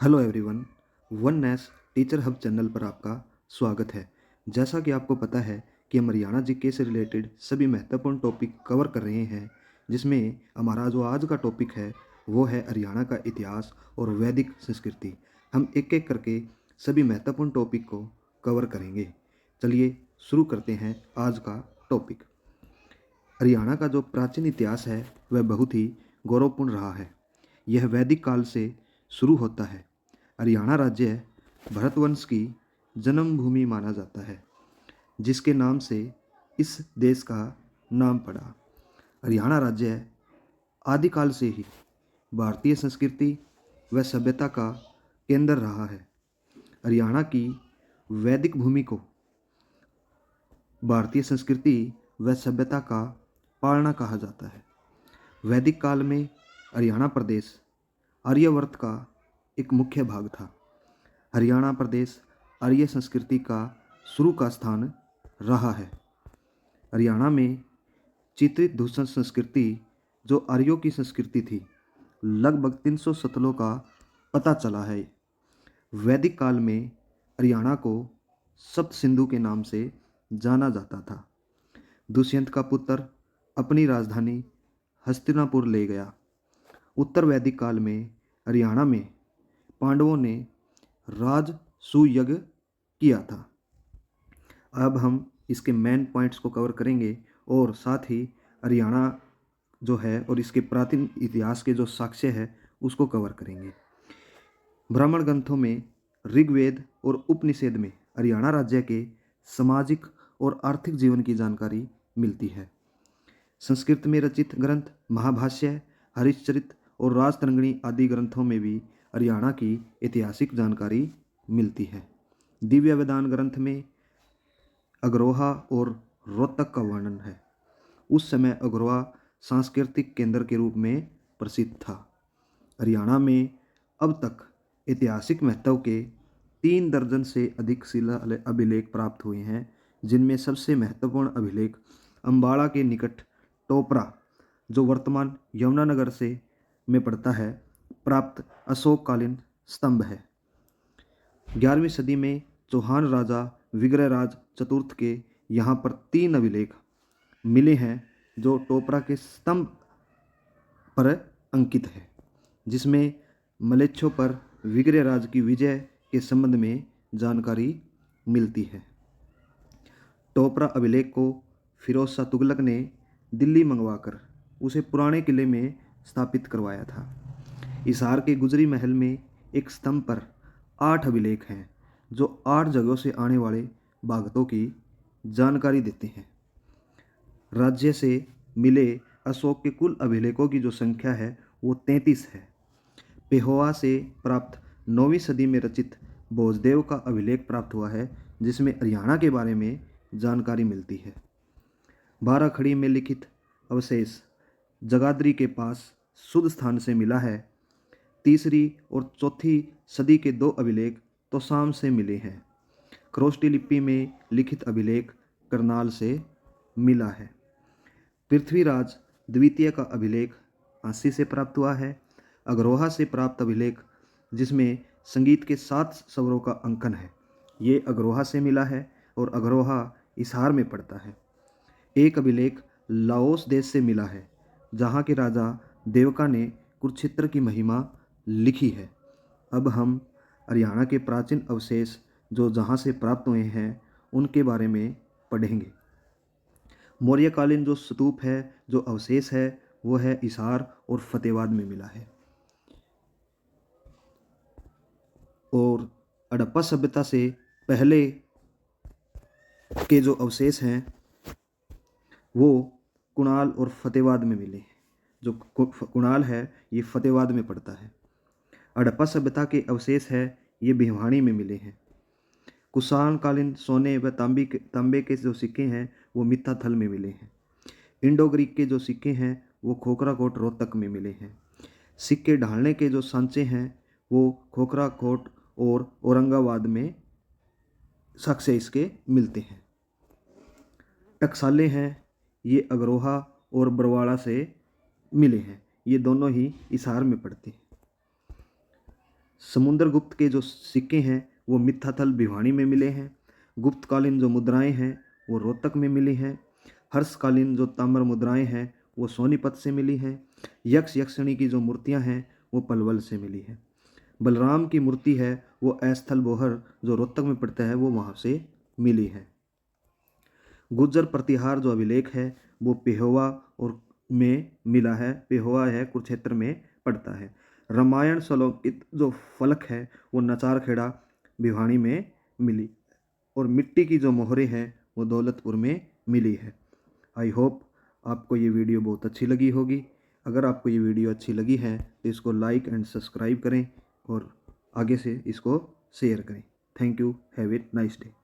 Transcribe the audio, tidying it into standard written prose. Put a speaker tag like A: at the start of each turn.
A: Hello everyone. One नेस teacher hub channel पर आपका स्वागत है। जैसा कि आपको पता है कि हम हरियाणा जीके से रिलेटेड सभी महत्वपूर्ण टॉपिक कवर कर रहे हैं, जिसमें हमारा जो आज का टॉपिक है वो है हरियाणा का इतिहास और वैदिक संस्कृति। हम एक एक करके सभी महत्वपूर्ण टॉपिक को कवर करेंगे। चलिए शुरू करते हैं आज का टॉपिक। हरियाणा का जो प्राचीन इतिहास है वह बहुत ही गौरवपूर्ण रहा है। यह वैदिक काल से शुरू होता है। हरियाणा राज्य भरतवंश की जन्मभूमि माना जाता है, जिसके नाम से इस देश का नाम पड़ा। हरियाणा राज्य आदिकाल से ही भारतीय संस्कृति व सभ्यता का केंद्र रहा है। हरियाणा की वैदिक भूमि को भारतीय संस्कृति व सभ्यता का पालना कहा जाता है। वैदिक काल में हरियाणा प्रदेश आर्यावर्त का एक मुख्य भाग था। हरियाणा प्रदेश आर्य संस्कृति का शुरू का स्थान रहा है। हरियाणा में चित्रित दूषण संस्कृति जो आर्यों की संस्कृति थी, लगभग 300 शतकों का पता चला है। वैदिक काल में हरियाणा को सप्त सिंधु के नाम से जाना जाता था। दुष्यंत का पुत्र अपनी राजधानी हस्तिनापुर ले गया। उत्तर वैदिक काल में हरियाणा में पांडवों ने राजसूय यज्ञ किया था। अब हम इसके मेन पॉइंट्स को कवर करेंगे और साथ ही हरियाणा जो है और इसके प्राचीन इतिहास के जो साक्ष्य है उसको कवर करेंगे। ब्राह्मण ग्रंथों में ऋग्वेद और उपनिषद में हरियाणा राज्य के सामाजिक और आर्थिक जीवन की जानकारी मिलती है। संस्कृत में रचित ग्रंथ महाभाष्य, हरिश्चरित और राजतरंगिणी आदि ग्रंथों में भी हरियाणा की ऐतिहासिक जानकारी मिलती है। दिव्य वेदांत ग्रंथ में अग्रोहा और रोहतक का वर्णन है। उस समय अग्रोहा सांस्कृतिक केंद्र के रूप में प्रसिद्ध था। हरियाणा में अब तक ऐतिहासिक महत्व के 3 दर्जन से अधिक शिला अभिलेख प्राप्त हुए हैं, जिनमें सबसे महत्वपूर्ण अभिलेख अम्बाड़ा के निकट टोपरा, जो वर्तमान यमुनानगर से में पड़ता है, प्राप्त अशोककालीन स्तंभ है। 11वीं सदी में चौहान राजा विग्रहराज चतुर्थ के यहाँ पर 3 अभिलेख मिले हैं, जो टोपरा के स्तंभ पर अंकित है, जिसमें मलेच्छों पर विग्रहराज की विजय के संबंध में जानकारी मिलती है। टोपरा अभिलेख को फिरोज शाह तुगलक ने दिल्ली मंगवाकर उसे पुराने किले में स्थापित करवाया था। हिसार के गुजरी महल में एक स्तंभ पर 8 अभिलेख हैं, जो 8 जगहों से आने वाले भगतों की जानकारी देते हैं। राज्य से मिले अशोक के कुल अभिलेखों की जो संख्या है वो 33 है। पेहोवा से प्राप्त 9वीं सदी में रचित भोजदेव का अभिलेख प्राप्त हुआ है, जिसमें हरियाणा के बारे में जानकारी मिलती है। 12 खड़ी में लिखित अवशेष जगाधरी के पास शुद्ध स्थान से मिला है। 3री और 4थी सदी के 2 अभिलेख तोसाम से मिले हैं। क्रोष्टी लिपि में लिखित अभिलेख करनाल से मिला है। पृथ्वीराज द्वितीय का अभिलेख झांसी से प्राप्त हुआ है। अग्रोहा से प्राप्त अभिलेख, जिसमें संगीत के 7 स्वरों का अंकन है, ये अग्रोहा से मिला है और अग्रोहा हिसार में पड़ता है। एक अभिलेख लाओस देश से मिला है, जहाँ के राजा देवका ने कुरुक्षेत्र की महिमा लिखी है। अब हम हरियाणा के प्राचीन अवशेष जो जहाँ से प्राप्त हुए हैं उनके बारे में पढ़ेंगे। मौर्यकालीन जो स्तूप है, जो अवशेष है, वो है हिसार और फतेहाबाद में मिला है। और हड़प्पा सभ्यता से पहले के जो अवशेष हैं वो कुणाल और फतेहाबाद में मिले हैं। जो कुणाल है ये फतेहाबाद में पड़ता है। हड़प्पा सभ्यता के अवशेष है ये भिवानी में मिले हैं। कुषाण कालीन सोने व तांबे के जो सिक्के हैं वो मित्ताथल में मिले हैं। इंडो ग्रीक के जो सिक्के हैं वो खोखरा कोट रोहतक में मिले हैं। सिक्के ढालने के जो सांचे हैं वो खोखरा कोट और औरंगाबाद में साक्ष्य इसके मिलते हैं। टकसाले हैं ये अग्रोहा और बरवाड़ा से मिले हैं, ये दोनों ही हिसार में पड़ते हैं। समुद्रगुप्त के जो सिक्के हैं वो मिथ्याथल भिवानी में मिले हैं। गुप्तकालीन जो मुद्राएं हैं वो रोहतक में मिली हैं। हर्षकालीन जो ताम्र मुद्राएं हैं वो सोनीपत से मिली हैं। यक्ष यक्षिणी की जो मूर्तियां हैं वो पलवल से मिली हैं। बलराम की मूर्ति है वो ऐस्थल बोहर जो रोहतक में पड़ता है वो वहाँ से मिली है। गुर्जर प्रतिहार जो अभिलेख है वो पेहोवा और में मिला है। पेहोवा है कुरुक्षेत्र में पड़ता है। रामायण श्लोकित जो फलक है वो नचारखेड़ा भिवानी में मिली और मिट्टी की जो मोहरें हैं वो दौलतपुर में मिली है। आई होप आपको ये वीडियो बहुत अच्छी लगी होगी। अगर आपको ये वीडियो अच्छी लगी है तो इसको लाइक एंड सब्सक्राइब करें और आगे से इसको शेयर करें। Thank you. Have a nice day.